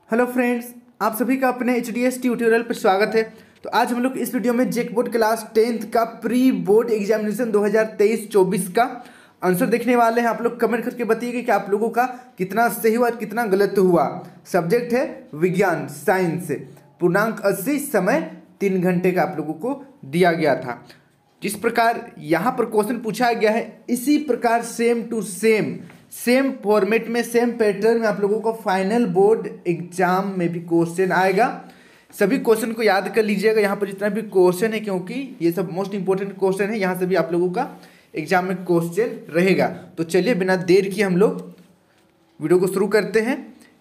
Hello friends, आप सभी का अपने HDS ट्यूटोरियल पर स्वागत है। तो आज हम लोग इस वीडियो में जेक बोर्ड क्लास 10th का प्री बोर्ड एग्जामिनेशन 2023-24 का आंसर देखने वाले हैं। आप लोग कमेंट करके बताइएगा कि आप लोगों का कितना सही हुआ कितना गलत हुआ। सब्जेक्ट है विज्ञान साइंस, पूर्णांक 80, समय 3 घंटे का आप लोगों को दिया गया था। जिस प्रकार यहाँ पर क्वेश्चन पूछा गया है इसी प्रकार सेम टू सेम फॉर्मेट में सेम पैटर्न में आप लोगों को फाइनल बोर्ड एग्जाम में भी क्वेश्चन आएगा। सभी क्वेश्चन को याद कर लीजिएगा यहाँ पर जितना भी क्वेश्चन है, क्योंकि ये सब मोस्ट इंपॉर्टेंट क्वेश्चन है। यहाँ से भी आप लोगों का एग्जाम में क्वेश्चन रहेगा। तो चलिए बिना देर किए हम लोग वीडियो को शुरू करते हैं।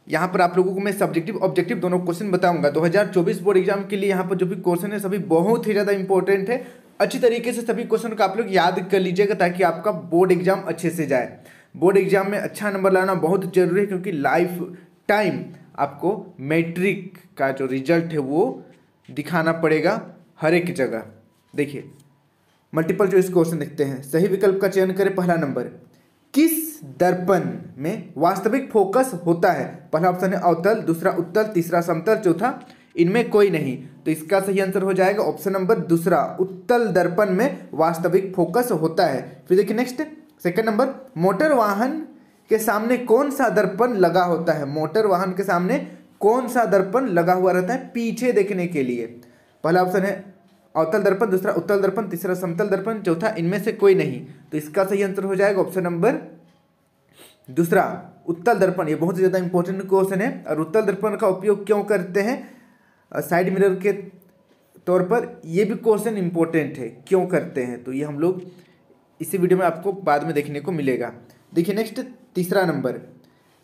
यहाँ पर आप लोगों को मैं सब्जेक्टिव ऑब्जेक्टिव दोनों क्वेश्चन बताऊंगा। 2024 बोर्ड एग्जाम के लिए यहाँ पर जो भी क्वेश्चन है सभी बहुत ही ज़्यादा इंपॉर्टेंट है। अच्छी तरीके से सभी क्वेश्चन को आप लोग याद कर लीजिएगा ताकि आपका बोर्ड एग्जाम अच्छे से जाए। बोर्ड एग्जाम में अच्छा नंबर लाना बहुत जरूरी है, क्योंकि लाइफ टाइम आपको मैट्रिक का जो रिजल्ट है वो दिखाना पड़ेगा हर एक जगह। देखिए मल्टीपल चॉइस क्वेश्चन देखते हैं। सही विकल्प का चयन करें। पहला नंबर, किस दर्पण में वास्तविक फोकस होता है? पहला ऑप्शन है अवतल, दूसरा उत्तल, तीसरा समतल, चौथा इनमें कोई नहीं। तो इसका सही आंसर हो जाएगा ऑप्शन नंबर दूसरा, उत्तल दर्पण में वास्तविक फोकस होता है। फिर देखिए नेक्स्ट, सेकंड नंबर, मोटर वाहन के सामने कौन सा दर्पण लगा होता है? मोटर वाहन के सामने कौन सा दर्पण लगा हुआ रहता है पीछे देखने के लिए? पहला ऑप्शन है अवतल दर्पण, दूसरा उत्तल दर्पण, तीसरा समतल दर्पण, चौथा इनमें से कोई नहीं। तो इसका सही आंसर हो जाएगा ऑप्शन नंबर दूसरा, उत्तल दर्पण। ये बहुत ज़्यादा इंपॉर्टेंट क्वेश्चन है। और उत्तल दर्पण का उपयोग क्यों करते हैं साइड मिरर के तौर पर, ये भी क्वेश्चन इंपॉर्टेंट है, क्यों करते हैं? तो ये हम लोग इसी वीडियो में आपको बाद में देखने को मिलेगा। देखिए नेक्स्ट, तीसरा नंबर,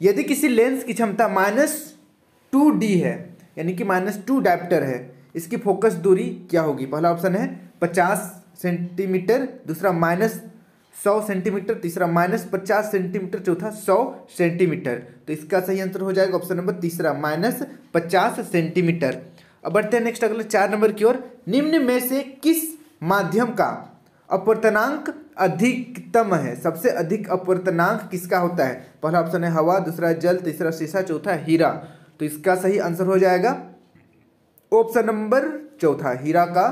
यदि किसी लेंस की क्षमता -2D है, यानी कि -2 डायप्टर है, इसकी फोकस दूरी क्या होगी? पहला ऑप्शन है 50 सेंटीमीटर, दूसरा -100 सेंटीमीटर, तीसरा -50 सेंटीमीटर, चौथा 100 सेंटीमीटर। तो इसका सही आंसर हो जाएगा ऑप्शन नंबर तीसरा, -50 सेंटीमीटर। अब बढ़ते हैं नेक्स्ट अगले 4 नंबर की ओर। निम्न में से किस माध्यम का अपवर्तनांक अधिकतम है? सबसे अधिक अपवर्तनांक किसका होता है? पहला ऑप्शन है हवा, दूसरा जल, तीसरा शीशा, चौथा हीरा। तो इसका सही आंसर हो जाएगा ऑप्शन नंबर चौथा, हीरा का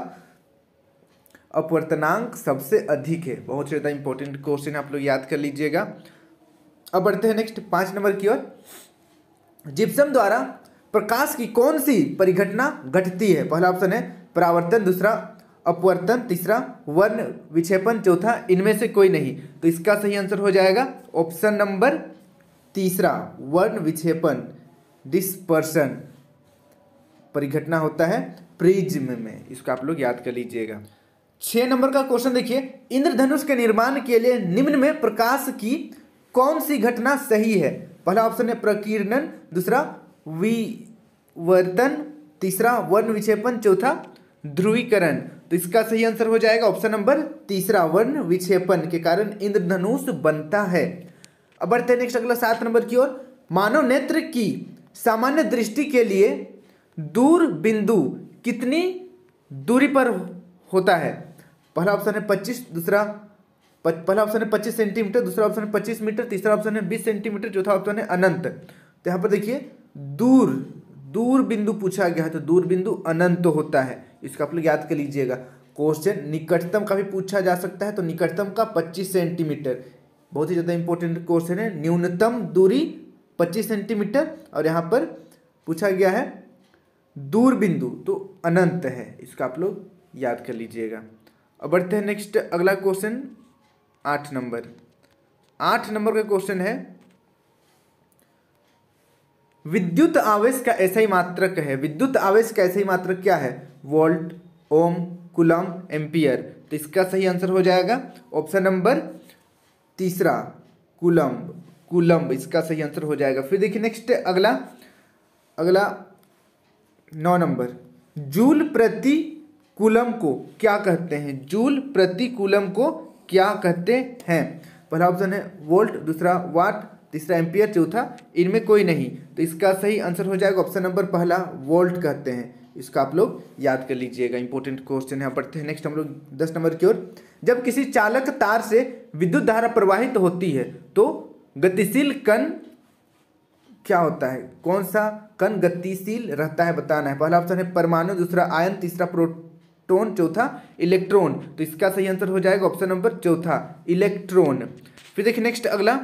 अपवर्तनांक सबसे अधिक है। बहुत ज़्यादा इंपॉर्टेंट क्वेश्चन आप लोग याद कर लीजिएगा। अब बढ़ते हैं नेक्स्ट 5 नंबर की ओर। जिप्सम द्वारा प्रकाश की कौन सी परिघटना घटती है? पहला ऑप्शन है परावर्तन, दूसरा अपवर्तन, तीसरा वर्ण विक्षेपण, चौथा इनमें से कोई नहीं। तो इसका सही आंसर हो जाएगा ऑप्शन नंबर तीसरा, वर्ण विक्षेपण, डिस्पर्सन परिघटना होता है प्रिज्म में। इसको आप लोग याद कर लीजिएगा। 6 नंबर का क्वेश्चन देखिए, इंद्रधनुष के निर्माण के लिए निम्न में प्रकाश की कौन सी घटना सही है? पहला ऑप्शन है प्रकीर्णन, दूसरा विवर्तन, तीसरा वर्ण विक्षेपण, चौथा ध्रुवीकरण। तो इसका सही आंसर हो जाएगा ऑप्शन नंबर तीसरा, वर्ण विक्षेपण के कारण इंद्रधनुष बनता है। अब बढ़ते हैं नेक्स्ट अगला 7 नंबर की ओर। मानव नेत्र की सामान्य दृष्टि के लिए दूर बिंदु कितनी दूरी पर होता है? पहला ऑप्शन है 25, पहला ऑप्शन है 25 सेंटीमीटर, दूसरा ऑप्शन है 25 मीटर, तीसरा ऑप्शन है 20 सेंटीमीटर, चौथा ऑप्शन है अनंत। तो यहाँ पर देखिए दूर बिंदु पूछा गया है, तो दूर बिंदु अनंत होता है। इसको आप लोग याद कर लीजिएगा। क्वेश्चन निकटतम का भी पूछा जा सकता है, तो निकटतम का 25 सेंटीमीटर बहुत ही ज़्यादा इंपॉर्टेंट क्वेश्चन है। न्यूनतम दूरी 25 सेंटीमीटर, और यहाँ पर पूछा गया है दूर बिंदु तो अनंत है। इसका आप लोग याद कर लीजिएगा। अब बढ़ते हैं नेक्स्ट अगला क्वेश्चन 8 नंबर। 8 नंबर का क्वेश्चन है, विद्युत आवेश का ऐसा ही मात्रक है। विद्युत आवेश का ऐसा ही मात्रक क्या है? वोल्ट, ओम, कूलम्ब, एम्पियर। तो इसका सही आंसर हो जाएगा ऑप्शन नंबर तीसरा, कूलम्ब इसका सही आंसर हो जाएगा। फिर देखिए नेक्स्ट अगला 9 नंबर, जूल प्रति कूलम्ब को क्या कहते हैं? जूल प्रति कूलम्ब को क्या कहते हैं? पहला ऑप्शन है वोल्ट, दूसरा वाट, तीसरा एम्पियर, चौथा इनमें कोई नहीं। तो इसका सही आंसर हो जाएगा ऑप्शन नंबर पहला, वोल्ट कहते हैं। इसका आप लोग याद कर लीजिएगा, इंपॉर्टेंट क्वेश्चन है। बढ़ते हैं नेक्स्ट हम लोग 10 नंबर की ओर। जब किसी चालक तार से विद्युत धारा प्रवाहित होती है तो गतिशील कण क्या होता है, कौन सा कण गतिशील रहता है बताना है। पहला ऑप्शन है परमाणु, दूसरा आयन, तीसरा प्रोटॉन, चौथा इलेक्ट्रॉन। तो इसका सही आंसर हो जाएगा ऑप्शन नंबर चौथा इलेक्ट्रॉन। फिर देखिए नेक्स्ट अगला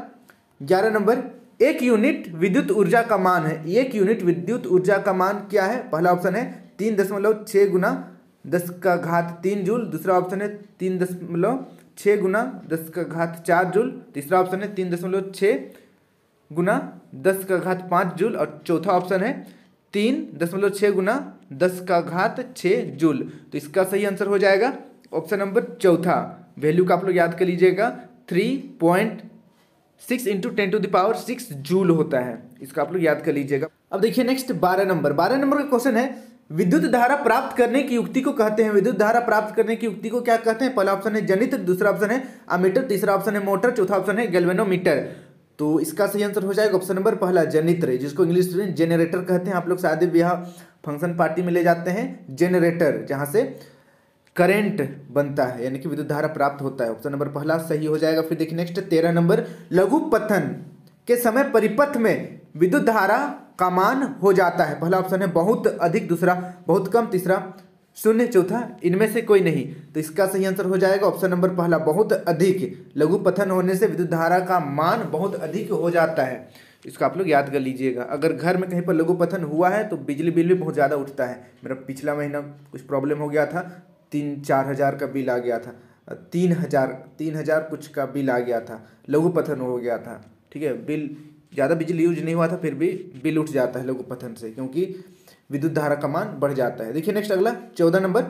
11 नंबर, एक यूनिट विद्युत ऊर्जा का मान है। एक यूनिट विद्युत ऊर्जा का मान क्या है। पहला ऑप्शन है 3.6 गुना 10 का घात 3 जूल, दूसरा ऑप्शन है 3.6 गुना 10 का घात 4 जूल, तीसरा ऑप्शन है 3.6 गुना 10 का घात 5 जूल और चौथा ऑप्शन है 3.6 गुना 10 का घात 6 जूल। तो इसका सही आंसर हो जाएगा ऑप्शन नंबर चौथा। वैल्यू का आप लोग याद कर लीजिएगा 3.6 इंटू 10⁻6 जूल होता है। इसका आप लोग याद कर लीजिएगा। अब देखिए नेक्स्ट 12 नंबर का क्वेश्चन है, विद्युत धारा प्राप्त करने की युक्ति को कहते हैं। विद्युत धारा प्राप्त करने की युक्ति को क्या कहते हैं। पहला ऑप्शन है जनित्र, दूसरा ऑप्शन है अमीटर, तीसरा ऑप्शन है मोटर, चौथा ऑप्शन है गैल्वेनोमीटर। तो इसका सही आंसर हो जाएगा ऑप्शन नंबर पहला जनित्र, जिसको इंग्लिश में जेनरेटर कहते हैं। आप लोग शादी ब्याह फंक्शन पार्टी में ले जाते हैं जेनरेटर, जहां से करंट बनता है यानी कि विद्युत धारा प्राप्त होता है। ऑप्शन नंबर पहला सही हो जाएगा। फिर देखिए नेक्स्ट 13 नंबर, लघु पतन के समय परिपथ में विद्युत धारा का मान हो जाता है। पहला ऑप्शन है बहुत अधिक, दूसरा बहुत कम, तीसरा शून्य, चौथा इनमें से कोई नहीं। तो इसका सही आंसर हो जाएगा ऑप्शन नंबर पहला बहुत अधिक। लघु पतन होने से विद्युत धारा का मान बहुत अधिक हो जाता है। इसको आप लोग याद कर लीजिएगा। अगर घर में कहीं पर लघु पतन हुआ है तो बिजली बिल भी बहुत ज़्यादा उठता है। मेरा पिछला महीना कुछ प्रॉब्लम हो गया था, 3-4 हज़ार का बिल आ गया था, 3,000 कुछ का बिल आ गया था, लघु पतन हो गया था। ठीक है, बिल ज़्यादा बिजली यूज नहीं हुआ था, फिर भी बिल उठ जाता है लघु पतन से, क्योंकि विद्युत धारा का मान बढ़ जाता है। देखिए नेक्स्ट अगला 14 नंबर,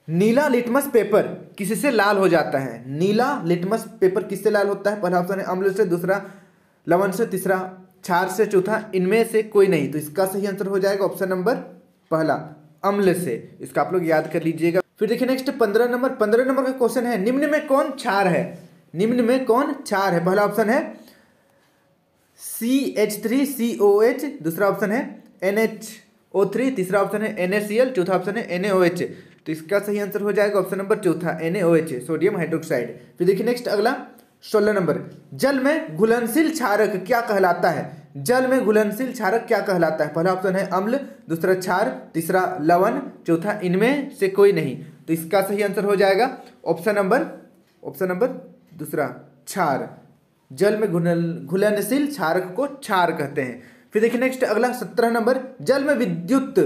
नीला लिटमस पेपर किससे लाल हो जाता है। नीला लिटमस पेपर किससे लाल होता है। पहला ऑप्शन है अम्ल से, दूसरा लवण से, तीसरा क्षार से, चौथा इनमें से कोई नहीं। तो इसका सही आंसर हो जाएगा ऑप्शन नंबर पहला अम्ल से। इसका आप लोग याद कर लीजिएगा। फिर देखिए नेक्स्ट 15 नंबर का क्वेश्चन है, निम्न में कौन क्षार है। निम्न में कौन क्षार है। पहला ऑप्शन है CH3COH, दूसरा ऑप्शन है NHO3, तीसरा ऑप्शन है NaCl, चौथा ऑप्शन है NaOH। तो इसका सही आंसर हो जाएगा ऑप्शन नंबर चौथा NaOH, सोडियम हाइड्रोक्साइड। फिर देखिए नेक्स्ट अगला 16 नंबर, जल में घुलनशील क्षारक क्या कहलाता है। जल में घुलनशील क्षारक क्या कहलाता है। पहला ऑप्शन है अम्ल, दूसरा क्षार, तीसरा लवण, चौथा इनमें से कोई नहीं। तो इसका सही आंसर हो जाएगा ऑप्शन नंबर दूसरा क्षार। जल में घुलनशील क्षारक को क्षार कहते हैं। फिर देखिए नेक्स्ट अगला 17 नंबर, जल में विद्युत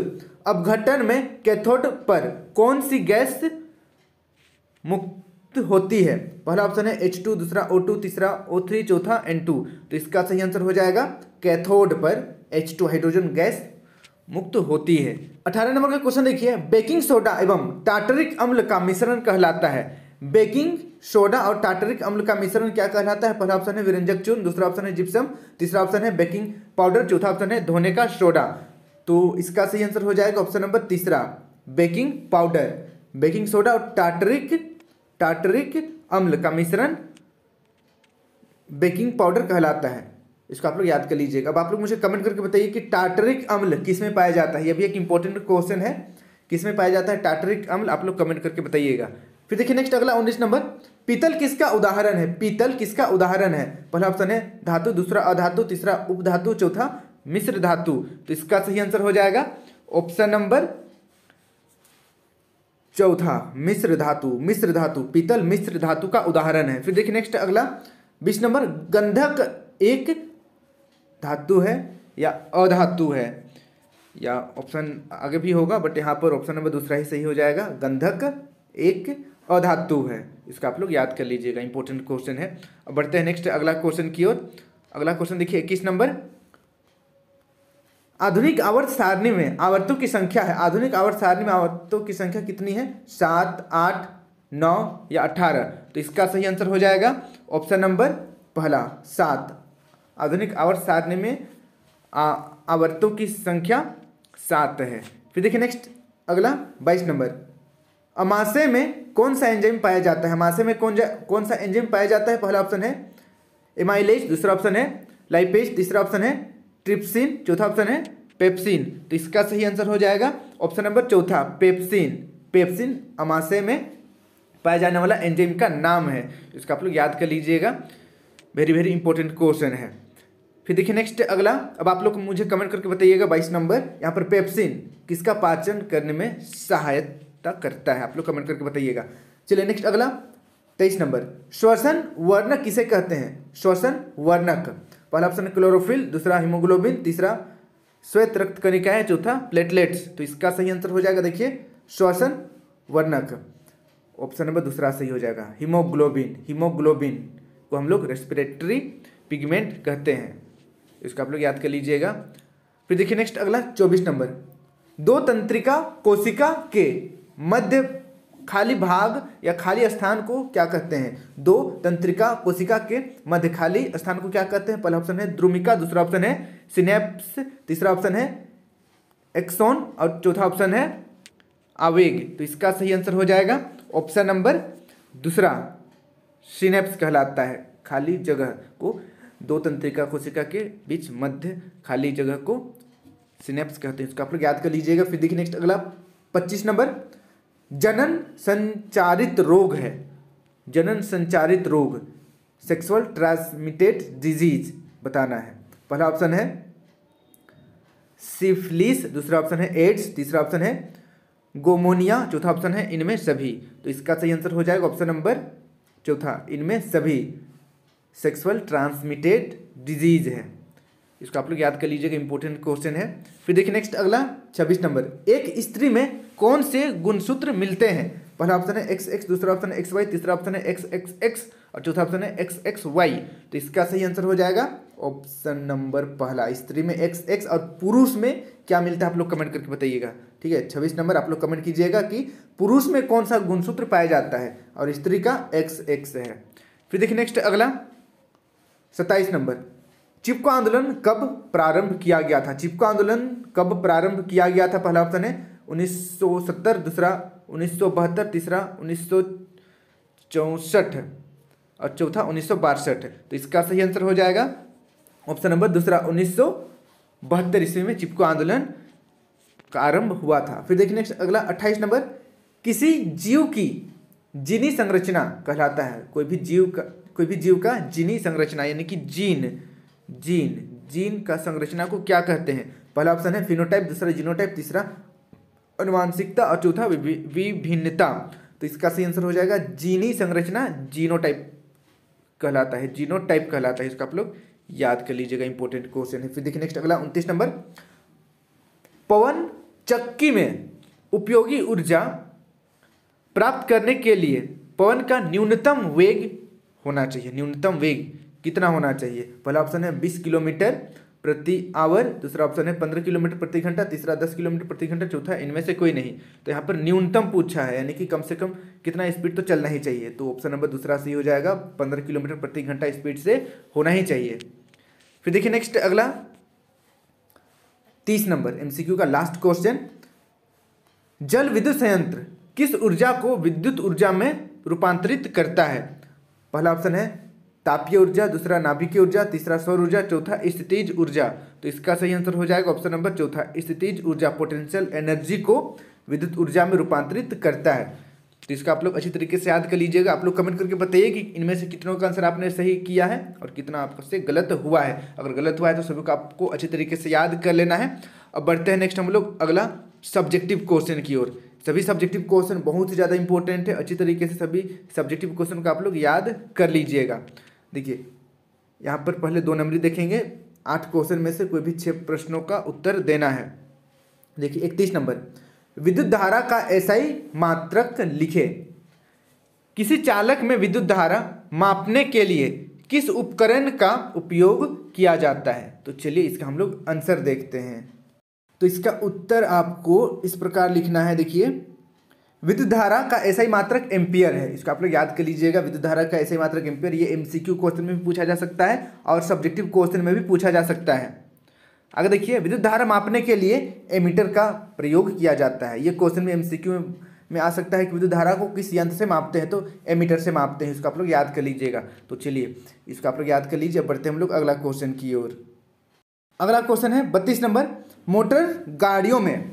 अपघटन में कैथोड पर कौन सी गैस मुक्त होती है। पहला ऑप्शन है H2, दूसरा O2, तीसरा O3, चौथा N2। तो इसका सही आंसर हो जाएगा कैथोड पर H2 हाइड्रोजन गैस मुक्त होती है। 18 नंबर का क्वेश्चन देखिए, बेकिंग सोडा एवं टार्टरिक अम्ल का मिश्रण कहलाता है। बेकिंग सोडा और टार्टरिक अम्ल का मिश्रण क्या कहलाता है। पहला ऑप्शन है विरंजक चूर्ण, दूसरा ऑप्शन है जिप्सम, तीसरा ऑप्शन है बेकिंग पाउडर, चौथा ऑप्शन है धोने का सोडा। तो इसका सही आंसर हो जाएगा ऑप्शन नंबर तीसरा बेकिंग पाउडर। बेकिंग सोडा और टार्टरिक अम्ल का मिश्रण बेकिंग पाउडर कहलाता है। इसको आप लोग याद कर लीजिएगा। अब आप लोग मुझे कमेंट करके बताइए कि टार्टरिक अम्ल किस में पाया जाता है। यह भी एक इंपॉर्टेंट क्वेश्चन है, किस में पाया जाता है टार्टरिक अम्ल, आप लोग कमेंट करके बताइएगा। फिर देखिए नेक्स्ट अगला 19 नंबर, पीतल किसका उदाहरण है। पीतल किसका उदाहरण है। पहला ऑप्शन है धातु, दूसरा अधातु, तीसरा उपधातु, चौथा मिश्र धातु। तो इसका सही आंसर हो जाएगा ऑप्शन नंबर चौथा मिश्र धातु। पीतल मिश्र धातु का उदाहरण है। फिर देखिए नेक्स्ट अगला 20 नंबर, गंधक एक धातु है या अधातु है, या ऑप्शन आगे भी होगा बट यहाँ पर ऑप्शन नंबर दूसरा ही सही हो जाएगा। गंधक एक अधातु है। इसका आप लोग याद कर लीजिएगा, इंपॉर्टेंट क्वेश्चन है। अब बढ़ते हैं नेक्स्ट अगला क्वेश्चन की ओर। अगला क्वेश्चन देखिए 21 नंबर, आधुनिक आवर्त सारणी में आवर्तों की संख्या है। आधुनिक आवर्त सारणी में आवर्तों की संख्या कितनी है। 7, 8, 9 या 18। तो इसका सही आंसर हो जाएगा ऑप्शन नंबर पहला 7। आधुनिक आवर्त सारणी में आवर्तों की संख्या 7 है। फिर देखिए नेक्स्ट अगला 22 नंबर, अमाशय में कौन सा एंजाइम पाया जाता है। अमाशय में कौन सा एंजाइम पाया जाता है। पहला ऑप्शन है एमाइलेज, दूसरा ऑप्शन है लाइपेज, तीसरा ऑप्शन है ट्रिप्सिन, चौथा ऑप्शन है पेप्सिन। तो इसका सही आंसर हो जाएगा ऑप्शन नंबर चौथा पेप्सिन अमाशय में पाया जाने वाला एंजाइम का नाम है। इसका आप लोग याद कर लीजिएगा, वेरी वेरी इंपॉर्टेंट क्वेश्चन है। फिर देखिए नेक्स्ट अगला, अब आप लोग मुझे कमेंट करके बताइएगा 22 नंबर, यहाँ पर पेप्सिन किसका पाचन करने में सहायता करता है, आप लोग कमेंट करके बताइएगा। चलिए नेक्स्ट अगला 23 नंबर, श्वसन वर्णक किसे कहते हैं? श्वसन वर्णक, पहला ऑप्शन है क्लोरोफिल, दूसरा हीमोग्लोबिन, तीसरा श्वेत रक्त कणिकाएं, चौथा प्लेटलेट्स। तो इसका सही आंसर हो जाएगा देखिए श्वसन वर्णक, ऑप्शन नंबर दूसरा सही हो जाएगा हीमोग्लोबिन। हीमोग्लोबिन को हम लोग रेस्पिरेटरी पिगमेंट कहते हैं, इसको आप लोग याद कर लीजिएगा। फिर देखिए नेक्स्ट अगला 24 नंबर, दो तंत्रिका कोशिका के मध्य खाली भाग या खाली स्थान को क्या कहते हैं? दो तंत्रिका कोशिका के मध्य खाली स्थान को क्या कहते हैं? पहला ऑप्शन है द्रुमिका, दूसरा ऑप्शन है सिनेप्स, तीसरा ऑप्शन है एक्सोन और चौथा ऑप्शन है आवेग। तो इसका सही आंसर हो जाएगा ऑप्शन नंबर दूसरा, सिनेप्स कहलाता है। खाली जगह को, दो तंत्रिका कोशिका के बीच मध्य खाली जगह को सिनेप्स कहते हैं, इसको आप लोग याद कर लीजिएगा। फिर देखिए नेक्स्ट अगला 25 नंबर, जनन संचारित रोग है। जनन संचारित रोग, सेक्सुअल ट्रांसमिटेड डिजीज बताना है। पहला ऑप्शन है सिफिलिस, दूसरा ऑप्शन है एड्स, तीसरा ऑप्शन है गोमोनिया, चौथा ऑप्शन है इनमें सभी। तो इसका सही आंसर हो जाएगा ऑप्शन नंबर चौथा, इनमें सभी सेक्सुअल ट्रांसमिटेड डिजीज है, इसको आप लोग याद कर लीजिएगा, इंपॉर्टेंट क्वेश्चन है। फिर देखिए नेक्स्ट अगला 26 नंबर, एक स्त्री में कौन से गुणसूत्र मिलते हैं? पहला ऑप्शन है XX, दूसरा ऑप्शन है XY, तीसरा ऑप्शन है XXX और चौथा ऑप्शन है XXY। तो इसका सही आंसर हो जाएगा ऑप्शन नंबर पहला, स्त्री में XX और पुरुष में क्या मिलता है आप लोग कमेंट करके बताइएगा, ठीक है। 26 नंबर आप लोग कमेंट कीजिएगा कि पुरुष में कौन सा गुणसूत्र पाया जाता है और स्त्री का XX है। फिर देखिए नेक्स्ट अगला 27 नंबर, चिपको आंदोलन कब प्रारंभ किया गया था? चिपको आंदोलन कब प्रारंभ किया गया था? पहला ऑप्शन है 1970, दूसरा 1972, तीसरा 1964 और चौथा 1962। तो इसका सही आंसर हो जाएगा ऑप्शन नंबर दूसरा, 1972 ईस्वी में चिपको आंदोलन का आरंभ हुआ था। फिर देखिए नेक्स्ट अगला 28 नंबर, किसी जीव की जीनी संरचना कहलाता है। कोई भी जीव का जीनी संरचना यानी कि जीन का संरचना को क्या कहते हैं? पहला ऑप्शन है फिनोटाइप, दूसरा जीनोटाइप, तीसरा अनुवांशिकता और चौथा विभिन्नता। तो इसका सही आंसर हो जाएगा जीनी संरचना जीनोटाइप कहलाता है, जीनोटाइप कहलाता है, इसका आप लोग याद कर लीजिएगा, इंपॉर्टेंट क्वेश्चन है। फिर देखिए नेक्स्ट अगला 29 नंबर, पवन चक्की में उपयोगी ऊर्जा प्राप्त करने के लिए पवन का न्यूनतम वेग होना चाहिए। न्यूनतम वेग कितना होना चाहिए? पहला ऑप्शन है 20 किलोमीटर प्रति आवर, दूसरा ऑप्शन है 15 किलोमीटर प्रति घंटा, तीसरा 10 किलोमीटर प्रति घंटा, चौथा इनमें से कोई नहीं। तो यहाँ पर न्यूनतम पूछा है, यानी कि कम से कम कितना स्पीड तो चलना ही चाहिए। तो ऑप्शन नंबर दूसरा सही हो जाएगा, 15 किलोमीटर प्रति घंटा स्पीड से होना ही चाहिए। फिर देखिए नेक्स्ट अगला 30 नंबर MCQ का लास्ट क्वेश्चन, जल विद्युत संयंत्र किस ऊर्जा को विद्युत ऊर्जा में रूपांतरित करता है? पहला ऑप्शन है तापीय ऊर्जा, दूसरा नाभिकीय ऊर्जा, तीसरा सौर ऊर्जा, चौथा स्थितिज ऊर्जा। तो इसका सही आंसर हो जाएगा ऑप्शन नंबर चौथा, स्थितिज ऊर्जा पोटेंशियल एनर्जी को विद्युत ऊर्जा में रूपांतरित करता है। तो इसका आप लोग अच्छी तरीके से याद कर लीजिएगा। आप लोग कमेंट करके बताइए कि इनमें से कितनों का आंसर आपने सही किया है और कितना आपसे गलत हुआ है। अगर गलत हुआ है तो सभी को आपको अच्छी तरीके से याद कर लेना है। अब बढ़ते हैं नेक्स्ट हम लोग अगला सब्जेक्टिव क्वेश्चन की ओर। सभी सब्जेक्टिव क्वेश्चन बहुत ही ज़्यादा इंपॉर्टेंट है, अच्छी तरीके से सभी सब्जेक्टिव क्वेश्चन को आप लोग याद कर लीजिएगा। देखिए यहाँ पर पहले 2 नंबरी देखेंगे, 8 क्वेश्चन में से कोई भी 6 प्रश्नों का उत्तर देना है। देखिए 31 नंबर, विद्युत धारा का SI मात्रक लिखे। किसी चालक में विद्युत धारा मापने के लिए किस उपकरण का उपयोग किया जाता है? तो चलिए इसका हम लोग आंसर देखते हैं। तो इसका उत्तर आपको इस प्रकार लिखना है। देखिए विद्युत धारा का SI मात्रक एम्पियर है, इसको आप लोग याद कर लीजिएगा। विद्युत धारा का SI मात्रक एम्पियर, ये MCQ क्वेश्चन में भी पूछा जा सकता है और सब्जेक्टिव क्वेश्चन में भी पूछा जा सकता है। अगर देखिए विद्युत धारा मापने के लिए एमीटर का प्रयोग किया जाता है, ये क्वेश्चन में MCQ में आ सकता है कि विद्युत धारा को किस यंत्र से मापते हैं, तो एमीटर से मापते हैं, इसको आप लोग याद कर लीजिएगा। तो चलिए इसको आप लोग याद कर लीजिए। बढ़ते हम लोग अगला क्वेश्चन की ओर। अगला क्वेश्चन है 32 नंबर, मोटर गाड़ियों में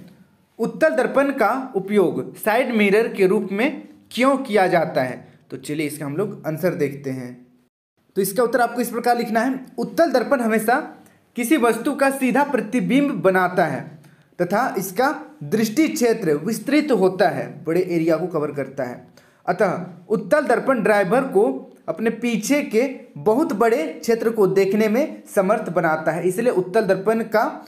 उत्तल दर्पण का उपयोग साइड मिरर के रूप में क्यों किया जाता है? तो चलिए इसका हम लोग आंसर देखते हैं। तो इसका उत्तर आपको इस प्रकार लिखना है, उत्तल दर्पण हमेशा किसी वस्तु का सीधा प्रतिबिंब बनाता है तथा इसका दृष्टि क्षेत्र विस्तृत होता है, बड़े एरिया को कवर करता है। अतः उत्तल दर्पण ड्राइवर को अपने पीछे के बहुत बड़े क्षेत्र को देखने में समर्थ बनाता है, इसलिए उत्तल दर्पण का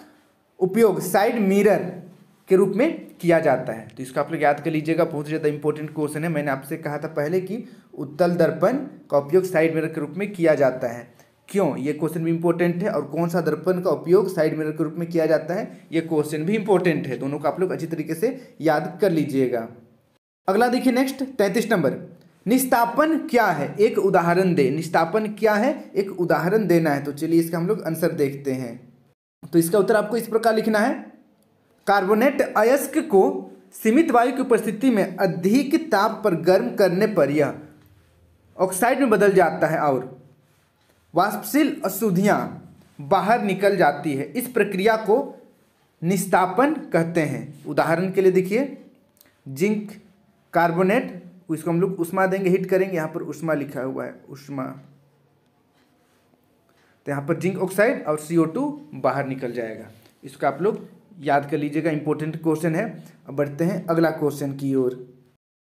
उपयोग साइड मिरर के रूप में किया जाता है। तो इसको आप लोग याद कर लीजिएगा, बहुत ज़्यादा इंपॉर्टेंट क्वेश्चन है। मैंने आपसे कहा था पहले कि उत्तल दर्पण का उपयोग साइड मिरर के रूप में किया जाता है। क्यों, ये क्वेश्चन भी इंपॉर्टेंट है, और कौन सा दर्पण का उपयोग साइड मिरर के रूप में किया जाता है, ये क्वेश्चन भी इंपॉर्टेंट है। दोनों को आप लोग अच्छी तरीके से याद कर लीजिएगा। अगला देखिए नेक्स्ट 33 नंबर, निस्तापन क्या है, एक उदाहरण दे। निस्तापन क्या है, एक उदाहरण देना है। तो चलिए इसका हम लोग आंसर देखते हैं। तो इसका उत्तर आपको इस प्रकार लिखना है, कार्बोनेट अयस्क को सीमित वायु की उपस्थिति में अधिक ताप पर गर्म करने पर यह ऑक्साइड में बदल जाता है और वाष्पशील अशुद्धियाँ बाहर निकल जाती है। इस प्रक्रिया को निस्तापन कहते हैं। उदाहरण के लिए देखिए, जिंक कार्बोनेट, इसको हम लोग उष्मा देंगे, हिट करेंगे, यहाँ पर उष्मा लिखा हुआ है, उष्मा, तो यहाँ पर जिंक ऑक्साइड और CO2 बाहर निकल जाएगा। इसको आप लोग याद कर लीजिएगा, इंपॉर्टेंट क्वेश्चन है। अब बढ़ते हैं अगला क्वेश्चन की ओर।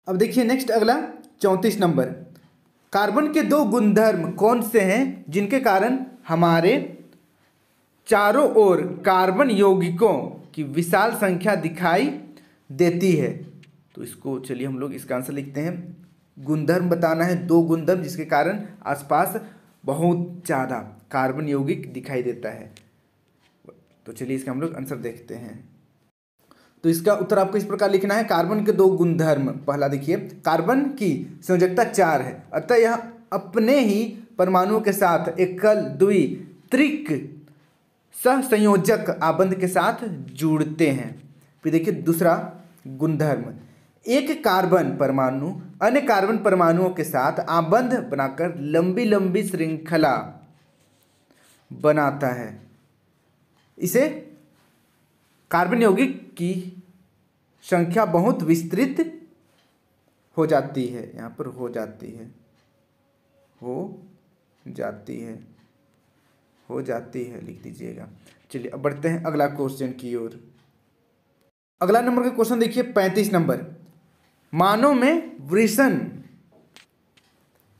अब देखिए नेक्स्ट अगला 34 नंबर, कार्बन के दो गुणधर्म कौन से हैं जिनके कारण हमारे चारों ओर कार्बन यौगिकों की विशाल संख्या दिखाई देती है। तो इसको चलिए हम लोग इसका आंसर लिखते हैं। गुणधर्म बताना है, दो गुणधर्म जिसके कारण आसपास बहुत ज़्यादा कार्बन यौगिक दिखाई देता है। तो चलिए इसका हम लोग आंसर देखते हैं। तो इसका उत्तर आपको इस प्रकार लिखना है, कार्बन के दो गुणधर्म। पहला देखिए, कार्बन की संयोजकता 4 है, अतः यह अपने ही परमाणुओं के साथ एकल, द्वि, त्रिक सहसंयोजक आबंध के साथ जुड़ते हैं। फिर देखिए दूसरा गुणधर्म, एक कार्बन परमाणु अन्य कार्बन परमाणुओं के साथ आबंध बनाकर लंबी लंबी श्रृंखला बनाता है। इसे कार्बन यौगिक की संख्या बहुत विस्तृत हो जाती है, यहाँ पर हो जाती है, हो जाती है लिख दीजिएगा। चलिए अब बढ़ते हैं अगला क्वेश्चन की ओर। अगला नंबर का क्वेश्चन देखिए 35 नंबर, मानव में वृषण